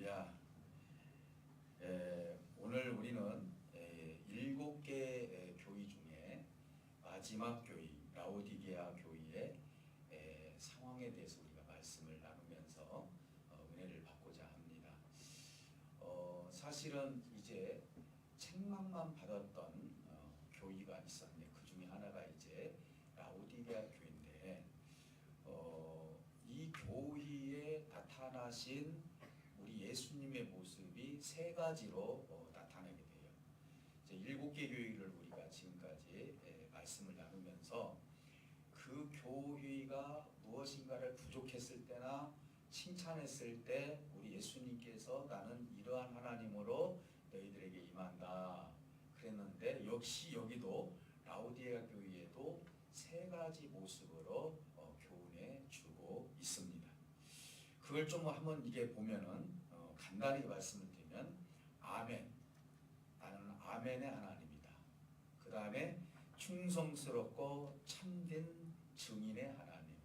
할렐루야. 오늘 우리는 7개 교회 중에 마지막 교회 라오디게아 교회의 상황에 대해서 우리가 말씀을 나누면서 은혜를 받고자 합니다. 사실은 이제 책망만 받았던 교회가 있었는데 그 중에 하나가 이제 라오디게아 교회인데 이 교회에 나타나신 우리 예수님의 모습이 세 가지로 나타나게 돼요. 이제 7개 교회를 우리가 지금까지 말씀을 나누면서 그 교회가 무엇인가를 부족했을 때나 칭찬했을 때 우리 예수님께서 나는 이러한 하나님으로 너희들에게 임한다 그랬는데, 역시 여기도 라오디게아 교회에도 세 가지 모습으로 교훈해 주고 있습니다. 그걸 좀 한번 이게 보면은 간단히 말씀을 드리면 아멘, 나는 아멘의 하나님이다. 그 다음에 충성스럽고 참된 증인의 하나님,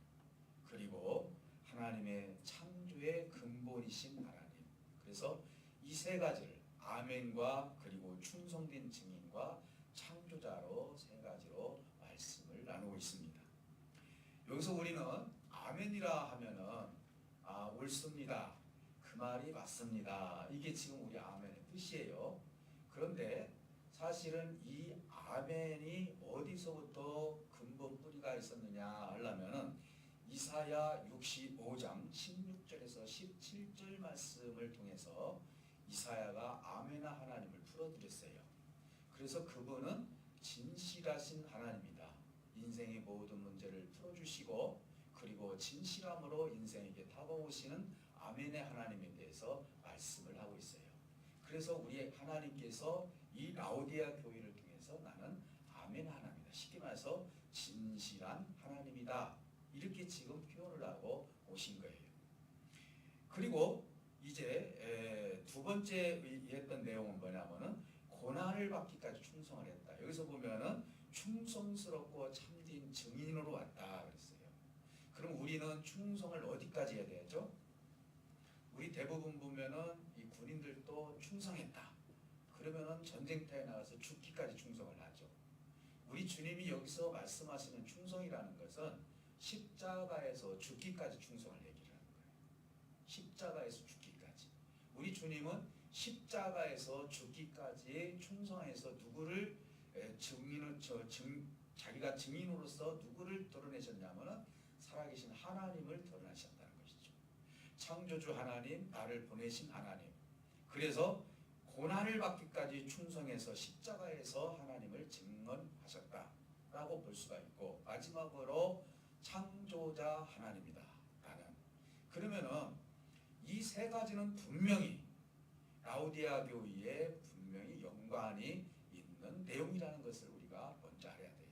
그리고 하나님의 창조의 근본이신 하나님. 그래서 이 세 가지를 아멘과 그리고 충성된 증인과 창조자로 세 가지로 말씀을 나누고 있습니다. 여기서 우리는 아멘이라 하면은 옳습니다, 그 말이 맞습니다, 이게 지금 우리 아멘의 뜻이에요. 그런데 사실은 이 아멘이 어디서부터 근본 뿌리가 있었느냐 하려면은 이사야 65장 16절에서 17절 말씀을 통해서 이사야가 아멘아 하나님을 풀어드렸어요. 그래서 그분은 진실하신 하나님이다. 인생의 모든 문제를 풀어주시고 그리고 진실함으로 인생에게 다가오시는 아멘의 하나님에 대해서 말씀을 하고 있어요. 그래서 우리 하나님께서 이 라오디게아 교회를 통해서 나는 아멘 하나님이다, 쉽게 말해서 진실한 하나님이다, 이렇게 지금 표현을 하고 오신 거예요. 그리고 이제 두 번째 했던 내용은 뭐냐면은 고난을 받기까지 충성을 했다. 여기서 보면은 충성스럽고 참된 증인으로 왔다 그랬어요. 그럼 우리는 충성을 어디까지 해야 되죠? 우리 대부분 보면은 이 군인들도 충성했다 그러면은 전쟁터에 나가서 죽기까지 충성을 하죠. 우리 주님이 여기서 말씀하시는 충성이라는 것은 십자가에서 죽기까지 충성을 얘기를 하는 거예요. 십자가에서 죽기까지. 우리 주님은 십자가에서 죽기까지 충성해서 누구를 자기가 증인으로서 누구를 드러내셨냐면은 살아계신 하나님을 드러내셨다는 것이죠. 창조주 하나님, 나를 보내신 하나님. 그래서 고난을 받기까지 충성해서 십자가에서 하나님을 증언하셨다라고 볼 수가 있고, 마지막으로 창조자 하나님이다 라는. 그러면은 이 세 가지는 분명히 라오디게아 교회에 분명히 연관이 있는 내용이라는 것을 우리가 먼저 알아야 돼요.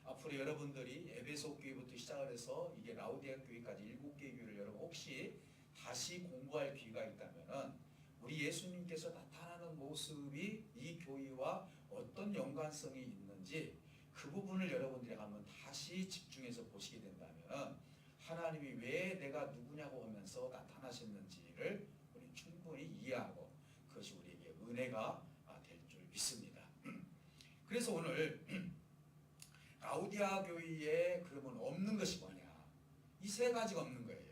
앞으로 여러분들이 에베소 교회부터 시작을 해서 이게 라오디게아 교회까지 7개 교회를 여러분 혹시 다시 공부할 기회가 있다면은 우리 예수님께서 나타나는 모습이 이 교회와 어떤 연관성이 있는지 그 부분을 여러분들이 한번 다시 집중해서 보시게 된다면 하나님이 왜 내가 누구냐고 하면서 나타나셨는지를 우리 충분히 이해하고 그것이 우리에게 은혜가 될 줄 믿습니다. 그래서 오늘 라오디게아 교회에 그러면 없는 것이 뭐냐? 이 세 가지가 없는 거예요.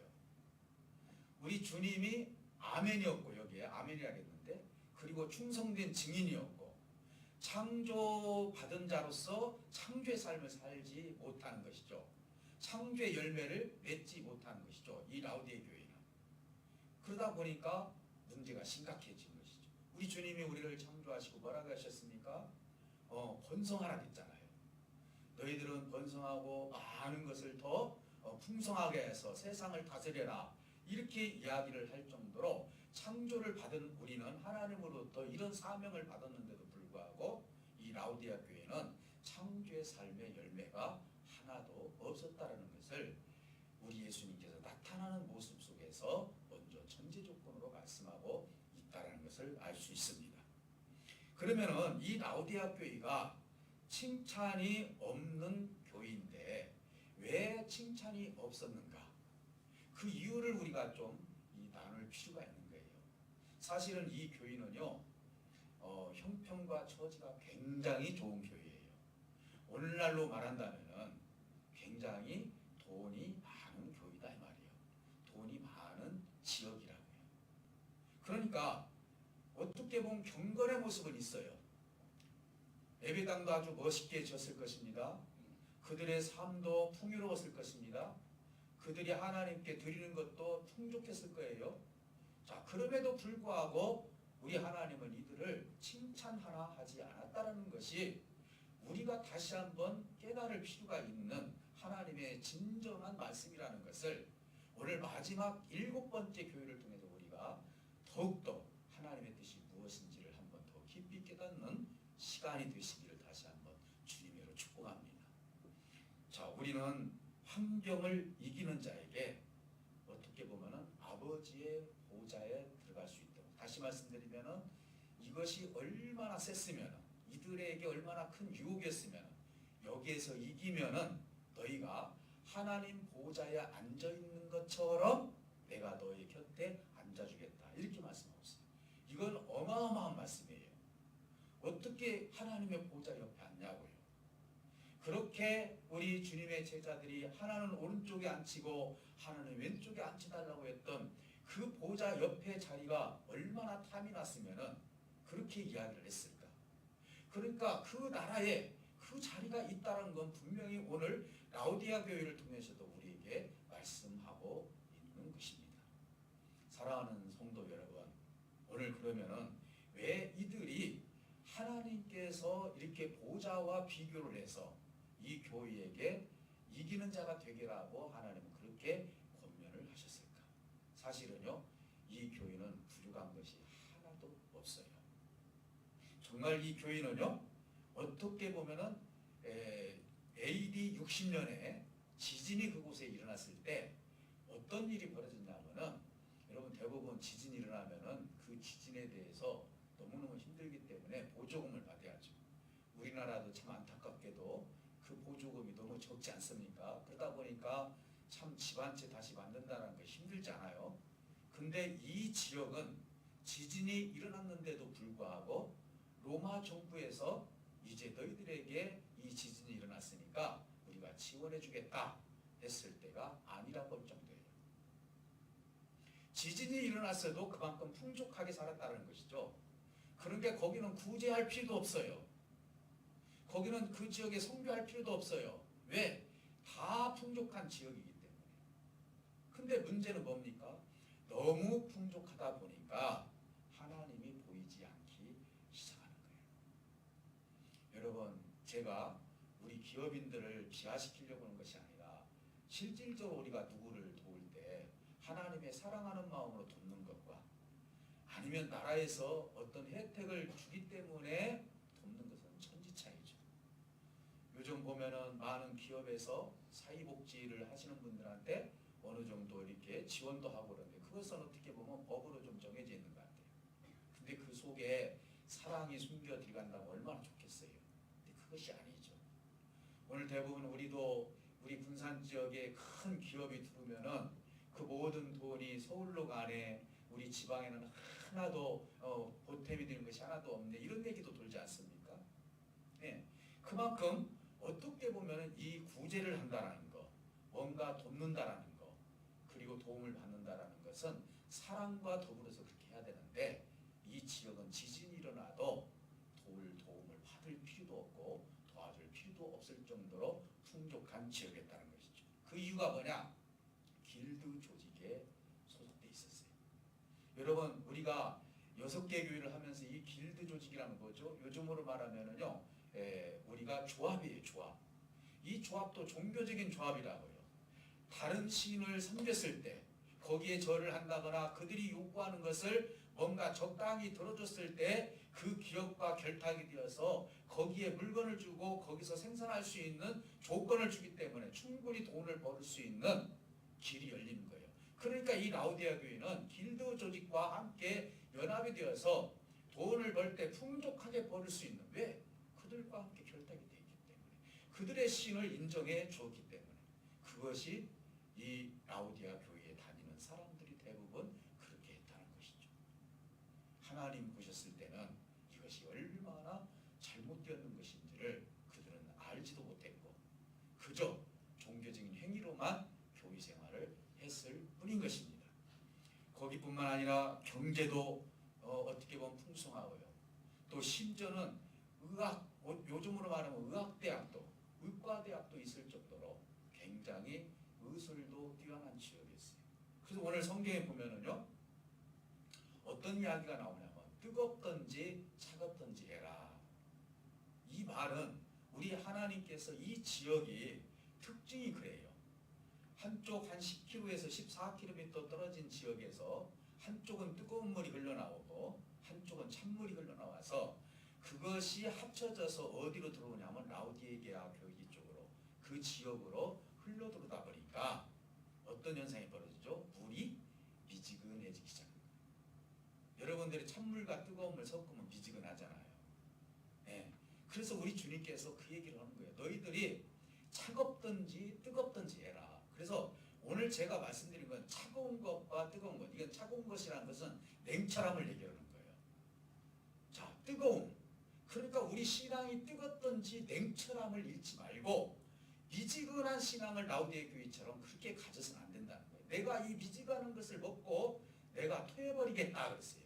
우리 주님이 아멘이었고, 여기에 아멘이라겠는데, 그리고 충성된 증인이었고, 창조받은 자로서 창조의 삶을 살지 못하는 것이죠. 창조의 열매를 맺지 못하는 것이죠, 이 라오디게아 교회는. 그러다 보니까 문제가 심각해진 것이죠. 우리 주님이 우리를 창조하시고 뭐라고 하셨습니까? 번성하라 했잖아요. 너희들은 번성하고 많은 것을 더 풍성하게 해서 세상을 다스려라, 이렇게 이야기를 할 정도로 창조를 받은 우리는 하나님으로부터 이런 사명을 받았는데도 불구하고 이 라오디게아 교회는 창조의 삶의 열매가 하나도 없었다는 것을 우리 예수님께서 나타나는 모습 속에서 먼저 전제 조건으로 말씀하고 있다는 것을 알 수 있습니다. 그러면은 이 라오디게아 교회가 칭찬이 없는 교회인데 왜 칭찬이 없었는가? 그 이유를 우리가 좀 나눌 필요가 있는 거예요. 사실은 이 교회는요, 형편과 처지가 굉장히 좋은 교회예요. 오늘날로 말한다면은 굉장히 돈이 많은 교회다 이 말이에요. 돈이 많은 지역이라고요. 그러니까 어떻게 보면 경건의 모습은 있어요. 예배당도 아주 멋있게 지었을 것입니다. 그들의 삶도 풍요로웠을 것입니다. 그들이 하나님께 드리는 것도 풍족했을 거예요. 자, 그럼에도 불구하고 우리 하나님은 이들을 칭찬하나 하지 않았다는 것이 우리가 다시 한번 깨달을 필요가 있는 하나님의 진정한 말씀이라는 것을 오늘 마지막 7번째 교회를 통해서 우리가 더욱더 하나님의 뜻이 무엇인지를 한번 더 깊이 깨닫는 시간이 되시기를 다시 한번 주님으로 축복합니다. 자, 우리는 환경을 이기는 자에게 어떻게 보면은 아버지의 보좌에 들어갈 수 있도록, 다시 말씀드리면은 이것이 얼마나 셌으면, 이들에게 얼마나 큰 유혹이었으면 여기에서 이기면은 너희가 하나님 보좌에 앉아 있는 것처럼 내가 너희 곁에 앉아주겠다, 이렇게 말씀하고 있어요. 이건 어마어마한 말씀이에요. 어떻게 하나님의 보좌 옆에 앉냐고요. 그렇게 우리 주님의 제자들이 하나는 오른쪽에 앉히고 하나는 왼쪽에 앉혀달라고 했던 그 보좌 옆에 자리가 얼마나 탐이 났으면은 그렇게 이야기를 했을까. 그러니까 그 나라에 그 자리가 있다는 건 분명히 오늘 라오디아 교회를 통해서도 우리에게 말씀하고 있는 것입니다. 사랑하는 성도 여러분, 오늘 그러면은 왜 이들이 하나님께서 이렇게 보좌와 비교를 해서 이 교회에게 이기는 자가 되게라고 하나님은 그렇게 권면을 하셨을까? 사실은요, 이 교회는 부족한 것이 하나도 없어요. 정말 이 교회는요, 어떻게 보면은 AD 60년에 지진이 그곳에 일어났을 때 어떤 일이 벌어졌냐면은, 여러분 대부분 지진이 일어나면은 그 지진에 대해서 너무너무 힘들기 때문에 보조금을 받아야죠. 우리나라도 참 안타깝게도 그 보조금이 너무 적지 않습니까? 그러다 보니까 참 집 한 채 다시 만든다는 게 힘들지 않아요? 근데 이 지역은 지진이 일어났는데도 불구하고 로마 정부에서 이제 너희들에게 이 지진이 일어났으니까 우리가 지원해 주겠다 했을 때가 아니라고 할 정도예요. 지진이 일어났어도 그만큼 풍족하게 살았다는 것이죠. 그런데 거기는 구제할 필요도 없어요. 거기는 그 지역에 선교할 필요도 없어요. 왜? 다 풍족한 지역이기 때문에. 근데 문제는 뭡니까? 너무 풍족하다 보니까 하나님이 보이지 않기 시작하는 거예요. 여러분, 제가 우리 기업인들을 비하시키려고 하는 것이 아니라 실질적으로 우리가 누구를 도울 때 하나님의 사랑하는 마음으로 돕는 것과 아니면 나라에서 어떤 혜택을 주기 때문에 돕는 것은 천지차이죠. 요즘 보면은 많은 기업에서 사회복지를 하시는 분들한테 어느 정도 이렇게 지원도 하고 그러는데 그것은 어떻게 보면 법으로 좀 정해져 있는 것 같아요. 근데 그 속에 사랑이 숨겨 들어간다면 얼마나 좋겠어요. 근데 그것이 아니죠. 오늘 대부분 우리도 우리 군산 지역에 큰 기업이 들어오면은 그 모든 돈이 서울로 가네, 우리 지방에는 하나도 보탬이 되는 것이 하나도 없네, 이런 얘기도 돌지 않습니까? 네. 그만큼 어떻게 보면 이 구제를 한다는 거, 뭔가 돕는다라는 거, 그리고 도움을 받는다라는 것은 사랑과 더불어서 그렇게 해야 되는데 이 지역은 지진이 일어나도 도움을 받을 필요도 없고 도와줄 필요도 없을 정도로 풍족한 지역이었다는 것이죠. 그 이유가 뭐냐? 길드 조직에 소속돼 있었어요. 여러분, 우리가 6개 교회를 하면서 이 길드 조직이라는 거죠. 요즘으로 말하면은요, 우리가 조합이에요, 조합. 이 조합도 종교적인 조합이라고요. 다른 신을 섬겼을 때 거기에 절을 한다거나 그들이 요구하는 것을 뭔가 적당히 들어줬을 때 그 기업과 결탁이 되어서 거기에 물건을 주고 거기서 생산할 수 있는 조건을 주기 때문에 충분히 돈을 벌을 수 있는 길이 열리는 거예요. 그러니까 이 라오디아 교회는 길드 조직과 함께 연합이 되어서 돈을 벌 때 풍족하게 벌을 수 있는, 왜? 그들과 함께 결탁이 되어 있기 때문에, 그들의 신을 인정해 주었기 때문에, 그것이 이 라오디아 교회에 다니는 사람들이 대부분 그렇게 했다는 것이죠. 하나님 보셨을 때는 이것이 얼마나 잘못되었는 것인지를 그들은 알지도 못했고 그저 종교적인 행위로만 교회 생활을 했을 뿐인 것입니다. 거기뿐만 아니라 경제도 어떻게 보면 풍성하고요. 또 심지어는 의학, 요즘으로 말하면 의학대학도, 의과대학도 있을 정도로 굉장히 의술도 뛰어난 지역이었어요. 그래서 오늘 성경에 보면은요, 어떤 이야기가 나오냐면 뜨겁든지 차갑든지 해라. 이 말은 우리 하나님께서 이 지역이 특징이 그래요. 한쪽 한 10km에서 14km 떨어진 지역에서 한쪽은 뜨거운 물이 흘러나오고 한쪽은 찬물이 흘러나와서 그것이 합쳐져서 어디로 들어오냐면 라우디게아 교회 쪽으로 그 지역으로 흘러들어다 보니까 어떤 현상이 벌어지죠? 물이 미지근해지기 시작합니다. 여러분들이 찬물과 뜨거운 물 섞으면 미지근하잖아요. 네. 그래서 우리 주님께서 그 얘기를 하는 거예요. 너희들이 차갑든지 뜨겁든지 해라. 그래서 오늘 제가 말씀드린 건 차가운 것과 뜨거운 것. 이건 차가운 것이라는 것은 냉철함을 얘기하는 거예요. 자, 뜨거움. 그러니까 우리 신앙이 뜨겁든지 냉철함을 잃지 말고 미지근한 신앙을 라우디게 교회처럼 그렇게 가져서는 안 된다는 거예요. 내가 이 미지근한 것을 먹고 내가 토해버리겠다 그랬어요.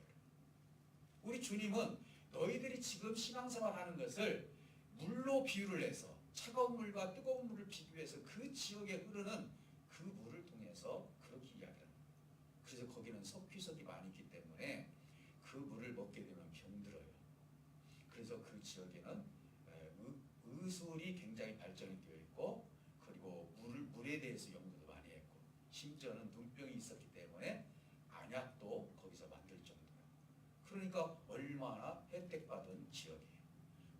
우리 주님은 너희들이 지금 신앙생활하는 것을 물로 비유를 해서 차가운 물과 뜨거운 물을 비교해서 그 지역에 흐르는 그 물을 통해서 그렇게 이야기합니다. 그래서 거기는 석회석이 많이 있기 때문에 그 물을 먹게 되면 병들어요. 그래서 그 지역에는 의술이 굉장히 발전이 되어 있고 그리고 물에 대해서 연구도 많이 했고 심지어는 눈병이 있었기 때문에 안약도 거기서 만들 정도로 그러니까 얼마나 혜택받은 지역이에요.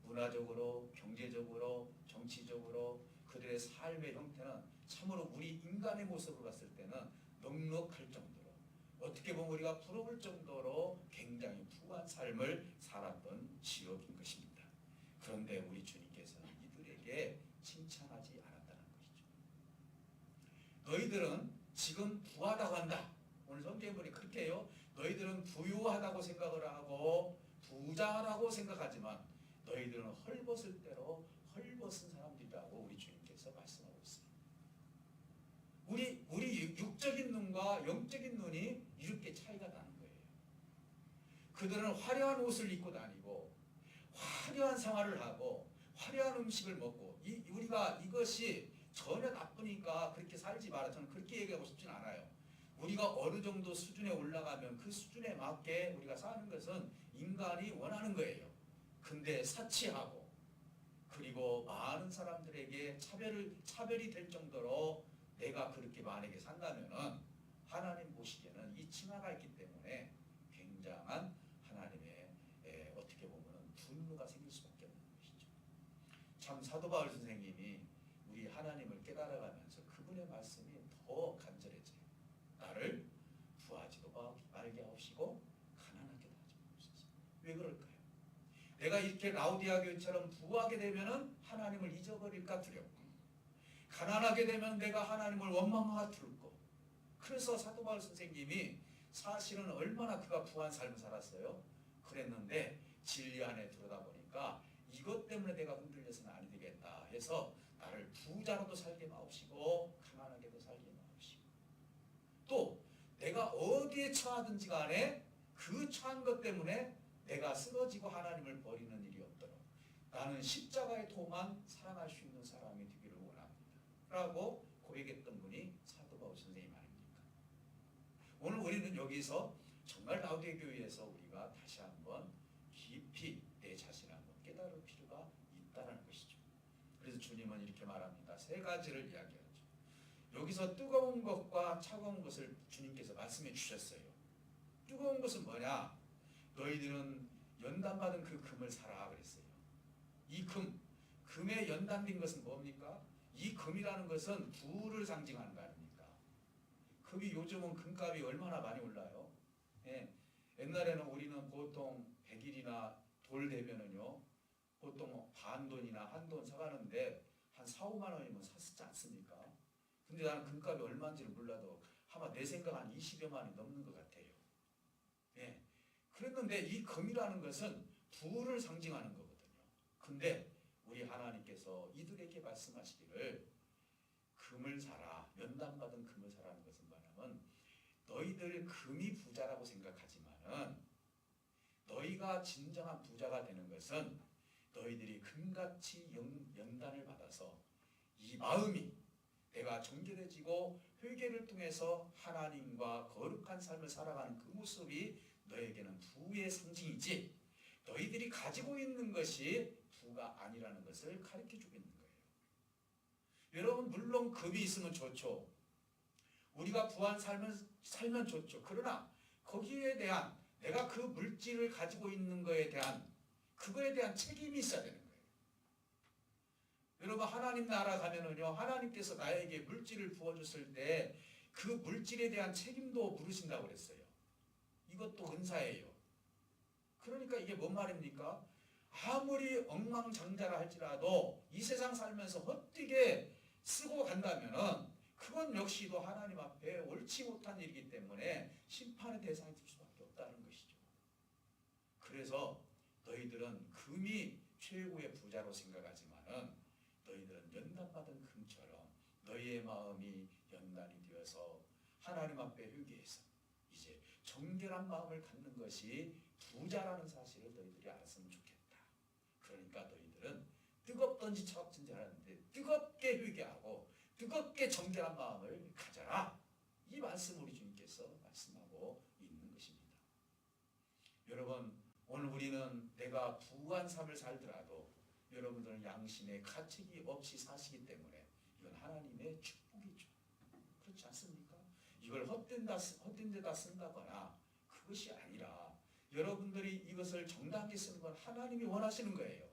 문화적으로 경제적으로 정치적으로 그들의 삶의 형태는 참으로 우리 인간의 모습으로 봤을 때는 넉넉할 정도로 어떻게 보면 우리가 부러울 정도로 굉장히 부한 삶을 살았던 지역인 것입니다. 그런데 우리 주님께서는 이들에게 칭찬하지 않았다는 것이죠. 너희들은 지금 부하다고 한다. 오늘 성경에 보니 그렇게 해요. 너희들은 부유하다고 생각을 하고 부자라고 생각하지만 너희들은 헐벗을 대로 헐벗은 사람들이라고 우리 주님께서 말씀하고 있습니다. 우리 육적인 눈과 영적인 눈이 이렇게 차이가 나는 거예요. 그들은 화려한 옷을 입고 다니고 화려한 생활을 하고 화려한 음식을 먹고 우리가 이것이 전혀 나쁘니까 그렇게 살지 마라. 저는 그렇게 얘기하고 싶진 않아요. 우리가 어느 정도 수준에 올라가면 그 수준에 맞게 우리가 사는 것은 인간이 원하는 거예요. 근데 사치하고 그리고 많은 사람들에게 차별이 될 정도로 내가 그렇게 만약에 산다면은 하나님 보시기에는 이 칭하가 있기 때문에 굉장한 하나님의 어떻게 보면은 분노가 생길 수밖에 없는 것이죠. 참 사도 바울 선생님이 우리 하나님을 깨달아가면서 그분의 말씀이 더 간절해져요. 나를 부하지도 말게 하시고 가난하게도 하지 마옵소서. 왜 그럴까요? 내가 이렇게 라우디아 교회처럼 부하게 되면은 하나님을 잊어버릴까 두렵고 가난하게 되면 내가 하나님을 원망하가 두렵고 그래서 사도 바울 선생님이 사실은 얼마나 그가 부한 삶을 살았어요. 그랬는데 진리 안에 들어다보니까 이것 때문에 내가 흔들려서는 아니 되겠다 해서 나를 부자로도 살게 마옵시고 가난하게도 살게 마옵시고 또 내가 어디에 처하든지 간에 그 처한 것 때문에 내가 쓰러지고 하나님을 버리는 일이 없도록 나는 십자가의 도만 사랑할 수 있는 사람이 되기를 원합니다. 라고 고백했던 분이 사도 바울 선생님 아닙니까? 오늘 우리는 여기서 정말 라우디게 교회에서 우리가 다시 한번 깊이 내 자신을 한번 깨달을 필요가 있다는 것이죠. 그래서 주님은 이렇게 말합니다. 세 가지를 이야기하죠. 여기서 뜨거운 것과 차가운 것을 주님께서 말씀해 주셨어요. 뜨거운 것은 뭐냐? 너희들은 연단받은 그 금을 사라 그랬어요. 이 금에 연단된 것은 뭡니까? 이 금이라는 것은 부를 상징하는 거 아닙니까? 금이 요즘은 금값이 얼마나 많이 올라요? 예. 옛날에는 우리는 보통 100일이나 돌 되면은요, 보통 반돈이나 한돈 사가는데 한 4, 5만 원이면 샀지 않습니까? 근데 나는 금값이 얼마인지를 몰라도 아마 내 생각 한 20여만 원이 넘는 것 같아요. 예. 그랬는데 이 금이라는 것은 부를 상징하는 거거든요. 근데 우리 하나님께서 이들에게 말씀하시기를 금을 사라, 면담받은 금을 사라는 것은 뭐냐면 너희들 금이 부자라고 생각하지만은 너희가 진정한 부자가 되는 것은 너희들이 금같이 연단을 받아서 이 마음이 내가 정결해지고 회개를 통해서 하나님과 거룩한 삶을 살아가는 그 모습이 너에게는 부의 상징이지 너희들이 가지고 있는 것이 부가 아니라는 것을 가르쳐주고 있는 거예요. 여러분 물론 금이 있으면 좋죠. 우리가 부한 삶을 살면 좋죠. 그러나 거기에 대한 내가 그 물질을 가지고 있는 거에 대한 그거에 대한 책임이 있어야 되는 거예요. 여러분 하나님 나라 가면은요 하나님께서 나에게 물질을 부어줬을 때 그 물질에 대한 책임도 물으신다고 그랬어요. 이것도 은사예요. 그러니까 이게 뭔 말입니까? 아무리 엉망장자라 할지라도 이 세상 살면서 헛되게 쓰고 간다면은 그건 역시도 하나님 앞에 옳지 못한 일이기 때문에 심판의 대상이 될 수밖에 없다는 것이죠. 그래서 너희들은 금이 최고의 부자로 생각하지만은 너희들은 연단받은 금처럼 너희의 마음이 연단이 되어서 하나님 앞에 회개해서 이제 정결한 마음을 갖는 것이 부자라는 사실을 너희들이 알았으면 좋겠다. 그러니까 너희들은 뜨겁든지 차갑든지 하는데 뜨겁게 회개하고 뜨겁게 정결한 마음을 가져라. 이 말씀 우리 주님께서 말씀하고 있는 것입니다. 여러분 오늘 우리는 내가 부한 삶을 살더라도 여러분들은 양심에 가책이 없이 사시기 때문에 이건 하나님의 축복이죠. 그렇지 않습니까? 이걸 헛된 데다 쓴다거나 그것이 아니라 여러분들이 이것을 정당하게 쓰는 건 하나님이 원하시는 거예요.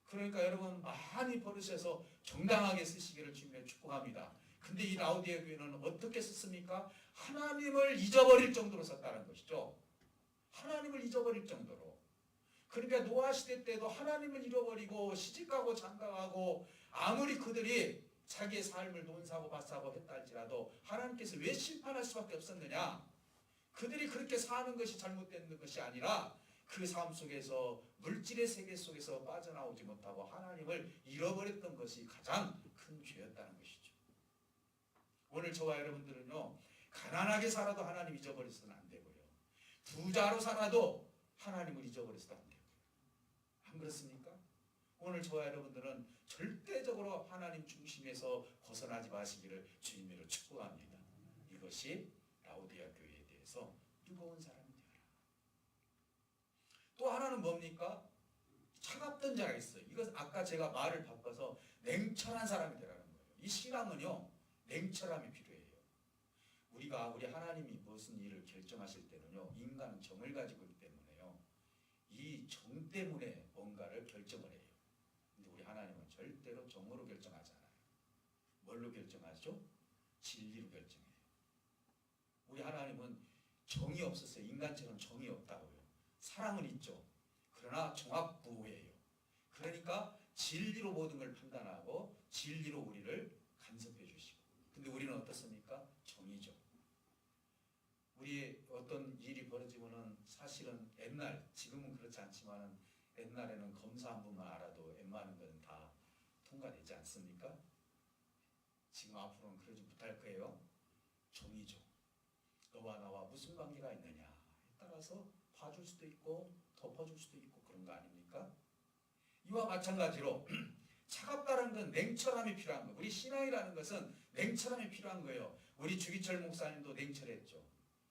그러니까 여러분 많이 버릇해서 정당하게 쓰시기를 주님의 축복합니다. 근데 이 라우디아 교회는 어떻게 썼습니까? 하나님을 잊어버릴 정도로 썼다는 것이죠. 하나님을 잊어버릴 정도로. 그러니까 노아 시대 때도 하나님을 잃어버리고 시집가고 장가가고 아무리 그들이 자기의 삶을 논사고 밭사고 했다 할지라도 하나님께서 왜 심판할 수밖에 없었느냐? 그들이 그렇게 사는 것이 잘못된 것이 아니라 그 삶 속에서 물질의 세계 속에서 빠져나오지 못하고 하나님을 잃어버렸던 것이 가장 큰 죄였다는 것이죠. 오늘 저와 여러분들은요 가난하게 살아도 하나님 잊어버려서는 안 되고요 부자로 살아도 하나님을 잊어버려서도 안 되고요. 안 그렇습니까? 오늘 저와 여러분들은 절대적으로 하나님 중심에서 벗어나지 마시기를 주님으로 축복합니다. 이것이 라우디아 교회에 대해서 뜨거운 사람이 되어라. 또 하나는 뭡니까? 차갑던 자가 있어요. 이것은 아까 제가 말을 바꿔서 냉철한 사람이 되라는 거예요. 이 신앙은요 냉철함이 필요해요. 우리 하나님이 무슨 일을 결정하실 때는요 인간은 정을 가지고 있기 때문에요 이 정 때문에 뭔가를 결정을 해요. 근데 우리 하나님은 절대로 정으로 결정하지 않아요. 뭘로 결정하죠? 진리로 결정해요. 우리 하나님은 정이 없었어요. 인간처럼 정이 없다고요. 사랑은 있죠. 그러나 정확부호예요. 그러니까 진리로 모든 걸 판단하고 진리로 우리를 간섭해 주시고. 근데 우리는 어떻습니까? 정이죠. 우리 어떤 일이 벌어지면은 사실은 지금은 그렇지 않지만은 옛날에는 검사 한 분만 알아도 웬만한 건 다 통과되지 않습니까? 지금 앞으로는 그러지 못할 거예요. 정의죠. 너와 나와 무슨 관계가 있느냐에 따라서 봐줄 수도 있고 덮어줄 수도 있고 그런 거 아닙니까? 이와 마찬가지로 차갑다는 건 냉철함이 필요한 거예요. 우리 신앙이라는 것은 냉철함이 필요한 거예요. 우리 주기철 목사님도 냉철했죠.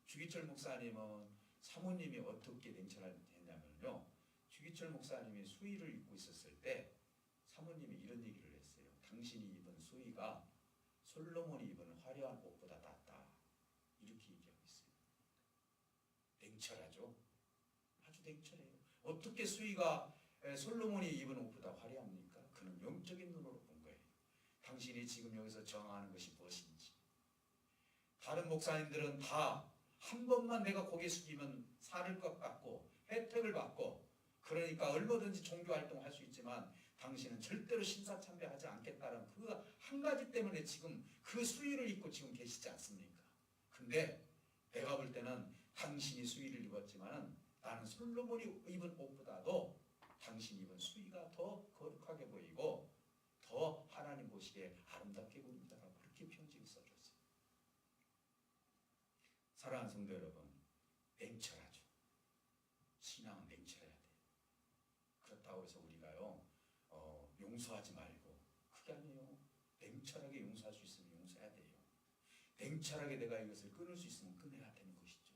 주기철 목사님은 사모님이 어떻게 냉철했냐면요. 주기철 목사님이 수의를 입고 있었을 때 사모님이 이런 얘기를 했어요. 당신이 입은 수의가 솔로몬이 입은 화려한 옷보다 낫다. 이렇게 얘기하고 있어요. 냉철하죠. 아주 냉철해요. 어떻게 수의가 솔로몬이 입은 옷보다 화려합니까? 그는 영적인 눈으로 본 거예요. 당신이 지금 여기서 정하는 것이 무엇인지. 다른 목사님들은 다 한 번만 내가 고개 숙이면 살을 것 같고 혜택을 받고 그러니까 얼마든지 종교활동할 수 있지만 당신은 절대로 신사참배하지 않겠다는 그 한 가지 때문에 지금 그 수의를 입고 지금 계시지 않습니까? 근데 내가 볼 때는 당신이 수의를 입었지만은 나는 솔로몬이 입은 옷보다도 당신 입은 수의가 더 거룩하게 보이고 더 하나님 보시기에 아름답게 보인다라고 그렇게 편지를 써줬어요. 사랑하는 성도 여러분, 냉철하죠. 신앙은 냉철해야 돼요. 그렇다고 해서 우리가요 용서하지 말고, 그게 아니에요. 냉철하게 용서할 수 있으면 용서해야 돼요. 냉철하게 내가 이것을 끊을 수 있으면 끊어야 되는 것이죠.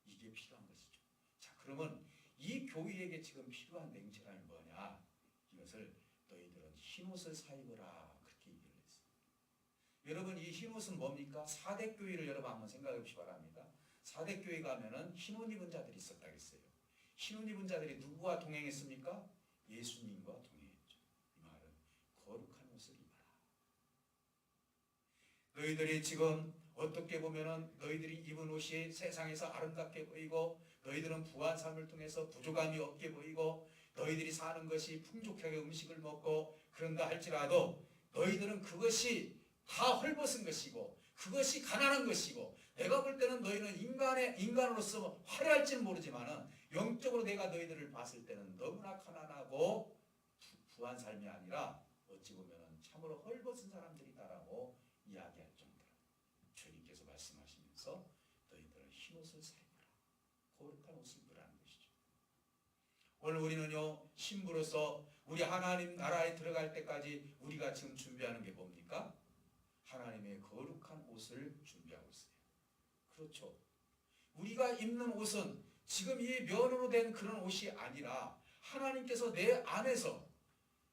이게 필요한 것이죠. 자, 그러면 이 교회에게 지금 필요한 냉철함이 뭐냐? 이것을 너희들은 흰옷을 사입으라, 그렇게 얘기를 했어요. 여러분, 이 흰옷은 뭡니까? 사대교회를 여러분 한번 생각해 보시기 바랍니다. 사대교회 가면은 흰옷 입은 자들이 있었다 그랬어요. 흰옷 입은 자들이 누구와 동행했습니까? 예수님과 동행했죠. 이 말은 거룩한 옷을 입어라. 너희들이 지금 어떻게 보면은 너희들이 입은 옷이 세상에서 아름답게 보이고, 너희들은 부한 삶을 통해서 부족함이 없게 보이고, 너희들이 사는 것이 풍족하게 음식을 먹고 그런다 할지라도 너희들은 그것이 다 헐벗은 것이고 그것이 가난한 것이고, 내가 볼 때는 너희는 인간으로서 화려할지는 모르지만은 영적으로 내가 너희들을 봤을 때는 너무나 가난하고 부한 삶이 아니라 어찌 보면은 참으로 헐벗은 사람들이다라고 이야기할 정도로 주님께서 말씀하시면서 너희들은 흰옷을 사입으라, 거룩한 옷을 입으라는 것이죠. 오늘 우리는요 신부로서 우리 하나님 나라에 들어갈 때까지 우리가 지금 준비하는 게 뭡니까? 하나님의 거룩한 옷을 준비하고 있어요. 그렇죠. 우리가 입는 옷은 지금 이 면으로 된 그런 옷이 아니라 하나님께서 내 안에서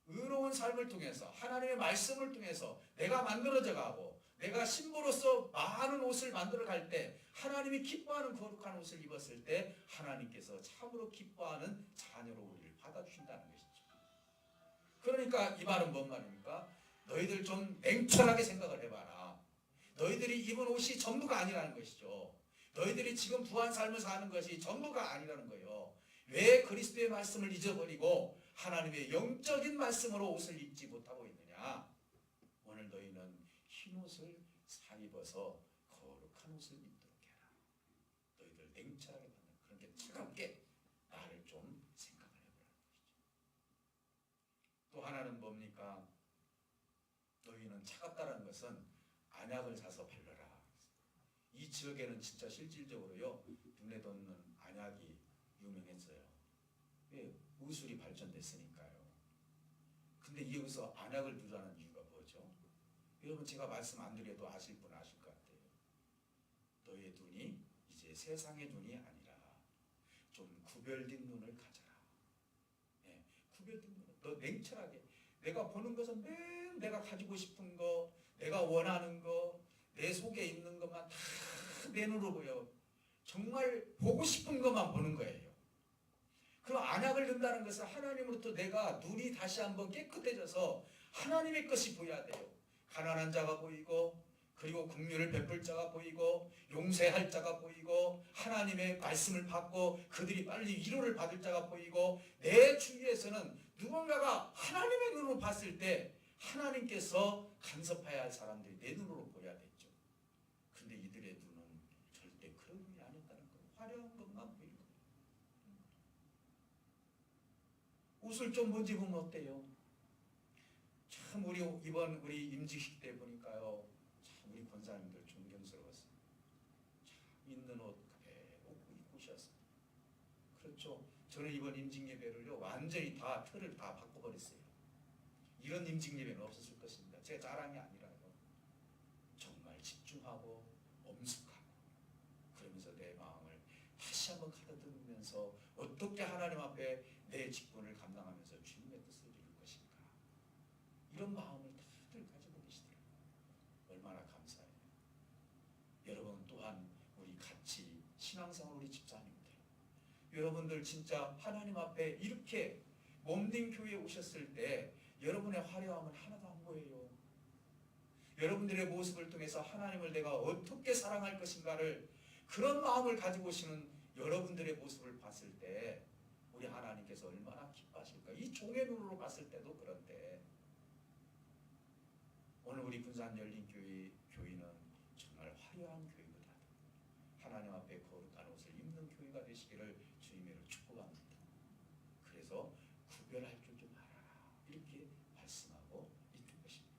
의로운 삶을 통해서 하나님의 말씀을 통해서 내가 만들어져 가고 내가 신부로서 많은 옷을 만들어 갈 때 하나님이 기뻐하는 거룩한 옷을 입었을 때 하나님께서 참으로 기뻐하는 자녀로 우리를 받아주신다는 것이죠. 그러니까 이 말은 뭔 말입니까? 너희들 좀 냉철하게 생각을 해봐라. 너희들이 입은 옷이 전부가 아니라는 것이죠. 너희들이 지금 부한 삶을 사는 것이 전부가 아니라는 거예요. 왜 그리스도의 말씀을 잊어버리고 하나님의 영적인 말씀으로 옷을 입지 못하고 있느냐? 오늘 너희는 흰 옷을 사입어서 거룩한 옷을 입도록 해라. 너희들 냉철하게 받는 그런 게 차갑게 나를 좀 생각을 해보라는 것이죠. 또 하나는 뭡니까? 너희는 차갑다는 것은 안약을 사서 발라라. 이 지역에는 진짜 실질적으로요 눈에 돋는 안약이 유명했어요. 왜? 의술이 발전됐으니까요. 근데 여기서 안약을 두라는 이유가 뭐죠? 여러분 제가 말씀 안 드려도 아실 분 아실 것 같아요. 너의 눈이 이제 세상의 눈이 아니라 좀 구별된 눈을 가져라. 네, 구별된 눈. 너 냉철하게 내가 보는 것은 맨 내가 가지고 싶은 거, 내가 원하는 거, 내 속에 있는 것만 다 내 눈으로 보여. 정말 보고 싶은 것만 보는 거예요. 그럼 안약을 든다는 것은 하나님으로부터 내가 눈이 다시 한번 깨끗해져서 하나님의 것이 보여야 돼요. 가난한 자가 보이고, 그리고 긍휼을 베풀 자가 보이고, 용서할 자가 보이고, 하나님의 말씀을 받고 그들이 빨리 위로를 받을 자가 보이고, 내 주위에서는 누군가가 하나님의 눈으로 봤을 때 하나님께서 간섭해야 할 사람들이 내 눈으로 보여야 되죠. 근데 이들의 눈은 절대 그런 눈이 아니었다는 거예요. 화려한 것만 보이는 거예요. 옷을 좀 먼지 보면 어때요? 참 이번 우리 임직식 때 보니까요, 참 우리 권사님들 존경스러웠어요. 참 있는 옷 그대로 입고 오셨어요. 그렇죠. 저는 이번 임직 예배를요 완전히 다 틀을 다 바꿔버렸어요. 이런 임직 예배는 없었을 것입니다. 제 자랑이 아니라요. 정말 집중하고 엄숙하고 그러면서 내 마음을 다시 한번 가다듬으면서 어떻게 하나님 앞에 내 직분을 감당하면서 주님의 뜻을 이룰 것인가, 이런 마음을 다들 가지고 계시더라고요. 얼마나 감사해요. 여러분 또한 우리 같이 신앙생활 우리 집사님들, 여러분들 진짜 하나님 앞에 이렇게 몸된 교회에 오셨을 때 여러분의 화려함은 하나도 안 보여요. 여러분들의 모습을 통해서 하나님을 내가 어떻게 사랑할 것인가를 그런 마음을 가지고 오시는 여러분들의 모습을 봤을 때 우리 하나님께서 얼마나 기뻐하실까. 이 종의 눈으로 봤을 때도 그런데 오늘 우리 군산 열린교회는 정말 화려한 교회보다 하나님 앞에 앞에 거룩한 옷을 입는 교회가 되시기를 주님으로 축복합니다. 그래서 구별할 줄 좀 알아라 이렇게 말씀하고 있는 것입니다.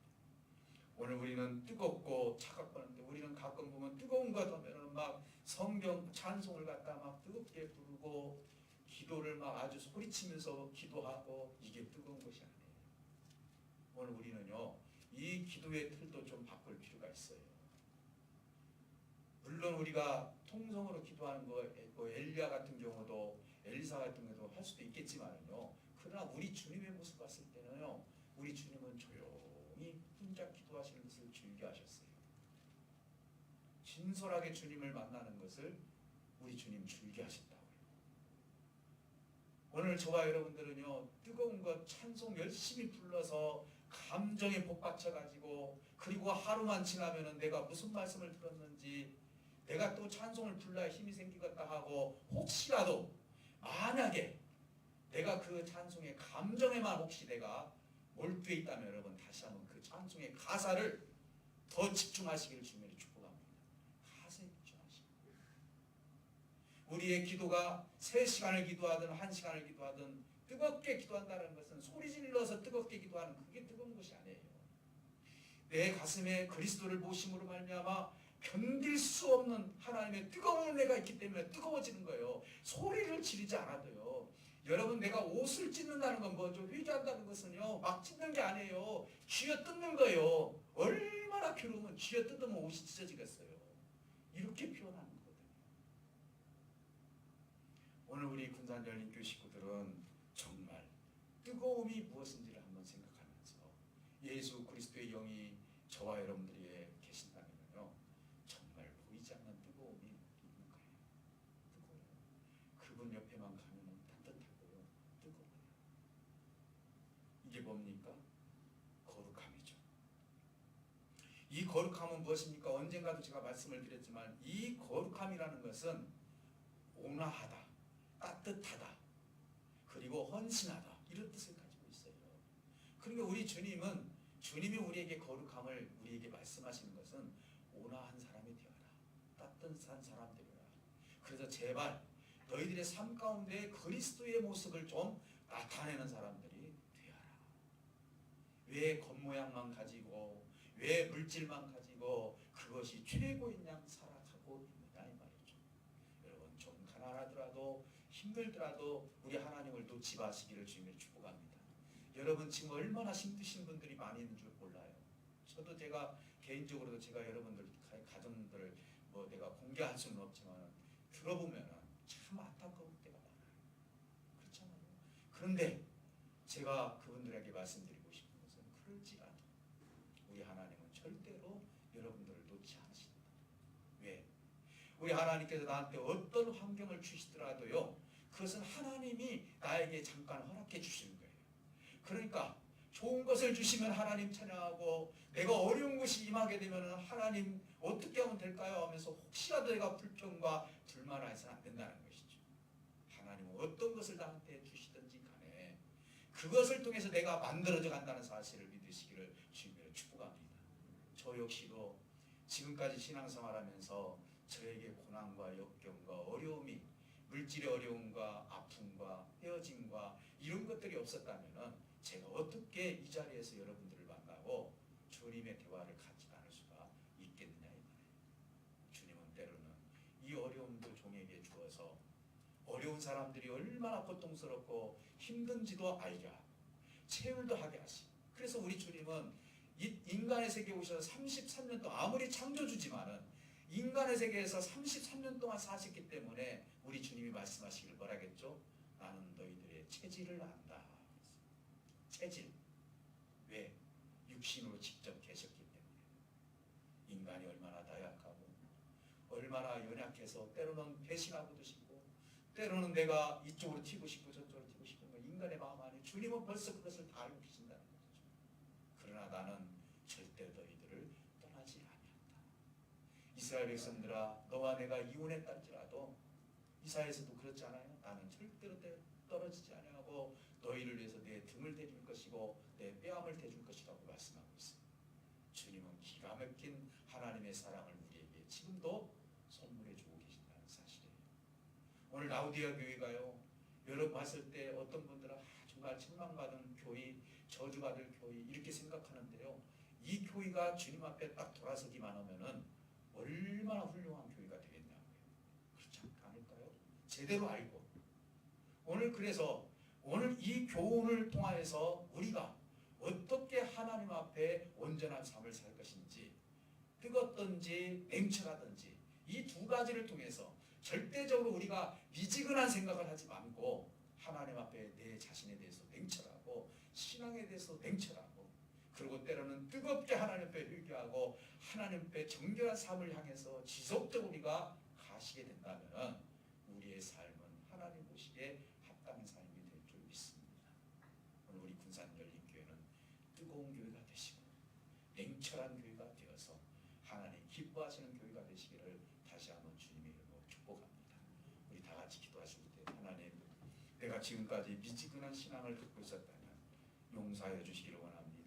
오늘 우리는 뜨겁고 차갑고 하는데 우리는 가끔 보면 뜨거운 것 하면은 막 성경 찬송을 갖다 막 뜨겁게 부르고 기도를 막 아주 소리치면서 기도하고 이게 뜨거운 것이 아니에요. 오늘 우리는요 이 기도의 틀도 좀 바꿀 필요가 있어요. 물론 우리가 통성으로 기도하는 거 엘리야 같은 경우도 엘리사 같은 경우도 할 수도 있겠지만요. 그러나 우리 주님의 모습 봤을 때는요. 우리 주님은 조용히 혼자 기도하시는 것을 즐겨하셨어요. 진솔하게 주님을 만나는 것을 우리 주님 즐겨하셨다고요. 오늘 저와 여러분들은요. 뜨거운 것 찬송 열심히 불러서 감정에 복받쳐가지고 그리고 하루만 지나면은 내가 무슨 말씀을 들었는지 내가 또 찬송을 불러야 힘이 생기겠다 하고 혹시라도 만약에 내가 그 찬송의 감정에만 혹시 내가 몰두해 있다면 여러분 다시 한번 그 찬송의 가사를 더 집중하시기를 주님으로 축복합니다. 가사에 집중하시고 우리의 기도가 3시간을 기도하든 1시간을 기도하든 뜨겁게 기도한다는 것은 소리 질러서 뜨겁게 기도하는 그게 뜨거운 것이 아니에요. 내 가슴에 그리스도를 모심으로 말미암아 견딜 수 없는 하나님의 뜨거운 은혜가 있기 때문에 뜨거워지는 거예요. 소리를 지르지 않아도요. 여러분 내가 옷을 찢는다는 건 뭐죠? 회개한다는 것은요. 막 찢는 게 아니에요. 쥐어 뜯는 거예요. 얼마나 괴로우면 쥐어 뜯으면 옷이 찢어지겠어요. 이렇게 표현하는 거거든요. 오늘 우리 군산 열린교회 식구들은 정말 뜨거움이 무엇인지를 한번 생각하면서 예수 그리스도의 영이 저와 여러분들에게 계신다면요. 정말 보이지 않는 뜨거움이 있는 거예요. 뜨거워요. 그분 옆에만 가면 따뜻하고요. 뜨거워요. 이게 뭡니까? 거룩함이죠. 이 거룩함은 무엇입니까? 언젠가도 제가 말씀을 드렸지만 이 거룩함이라는 것은 온화하다, 따뜻하다, 그리고 헌신하다 이런 뜻을 가지고 있어요. 그러니까 우리 주님이 우리에게 거룩함을 우리에게 말씀하시는 것은 온화한 사람이 되어라, 따뜻한 사람 되어라. 그래서 제발 너희들의 삶 가운데 그리스도의 모습을 좀 나타내는 사람들이 되어라. 왜 겉모양만 가지고 왜 물질만 가지고 그것이 최고인 양 살아가고 있느냐 이 말이죠. 여러분 좀 가난하더라도 힘들더라도 우리 하나님을 놓지 마시기를 주님을 축복합니다. 여러분 지금 얼마나 힘드신 분들이 많이 있는 줄 몰라요. 저도 제가 개인적으로도 제가 여러분들 가정들을 뭐 내가 공개할 수는 없지만 들어보면 참 안타까울 때가 많아요. 그렇잖아요. 그런데 제가 그분들에게 말씀드리고 싶은 것은 그럴지라도 우리 하나님은 절대로 여러분들을 놓지 않으신다. 왜? 우리 하나님께서 나한테 어떤 환경을 주시더라도요. 그것은 하나님이 나에게 잠깐 허락해 주시는 거예요. 그러니까 좋은 것을 주시면 하나님 찬양하고 내가 어려운 것이 임하게 되면 하나님 어떻게 하면 될까요? 하면서 혹시라도 내가 불평과 불만해서는 안 된다는 것이죠. 하나님은 어떤 것을 나한테 주시든지 간에 그것을 통해서 내가 만들어져 간다는 사실을 믿으시기를 주님으로 축복합니다. 저 역시도 지금까지 신앙생활하면서 저에게 고난과 역경과 어려움이 물질의 어려움과 아픔과 헤어짐과 이런 것들이 없었다면 제가 어떻게 이 자리에서 여러분들을 만나고 주님의 대화를 같이 나눌 수가 있겠느냐 이 말이에요. 주님은 때로는 이 어려움도 종에게 주어서 어려운 사람들이 얼마나 고통스럽고 힘든지도 알게 하고 체울도 하게 하시고 그래서 우리 주님은 인간의 세계에 오셔서 33년 동안 아무리 창조주지만은 인간의 세계에서 33년 동안 사셨기 때문에 우리 주님이 말씀하시길 뭐라겠죠? 나는 너희들의 체질을 안다. 체질. 왜? 육신으로 직접 계셨기 때문에. 인간이 얼마나 나약하고 얼마나 연약해서 때로는 배신하고도 싶고 때로는 내가 이쪽으로 튀고 싶고 저쪽으로 튀고 싶은 거 인간의 마음 안에 주님은 벌써 그것을 다 알고 계신다는 거죠. 그러나 나는 절대 너희들을 떠나지 아니한다. 이스라엘 백성들아 너와 내가 이혼했다 할지라도 이사야에서도 그렇지 않아요? 나는 절대로 떨어지지 아니하고 너희를 위해서 내 등을 대줄 것이고 내 뼈암을 대줄 것이라고 말씀하고 있습니다. 주님은 기가 막힌 하나님의 사랑을 우리에게 지금도 선물해 주고 계신다는 사실. 오늘 라우디아 교회가요. 여러분 봤을 때 어떤 분들은 정말 책망받은 교회, 저주받을 교회 이렇게 생각하는데요. 이 교회가 주님 앞에 딱 돌아서기만 하면은 얼마나 훌륭한 교회가 되겠냐고요. 그렇지 않을까요? 제대로 알고 오늘 그래서 오늘 이 교훈을 통하여서 우리가 어떻게 하나님 앞에 온전한 삶을 살 것인지 뜨겁든지 냉철하든지 이 두 가지를 통해서 절대적으로 우리가 미지근한 생각을 하지 말고 하나님 앞에 내 자신에 대해서 냉철하고 신앙에 대해서 냉철하고 그리고 때로는 뜨겁게 하나님 앞에 회개하고 하나님 앞에 정결한 삶을 향해서 지속적으로 우리가 가시게 된다면 우리의 삶은 하나님 보시기에 합당한 삶이 될 줄 믿습니다. 오늘 우리 군산 열린교회는 뜨거운 교회가 되시고 냉철한 교회가 되어서 하나님 기뻐하시는 교회가 되시기를 다시 한번 주님의 이름으로 축복합니다. 우리 다 같이 기도하실 때 하나님 내가 지금까지 미지근한 신앙을 갖고 있었다면 용서하여 주시기를 원합니다.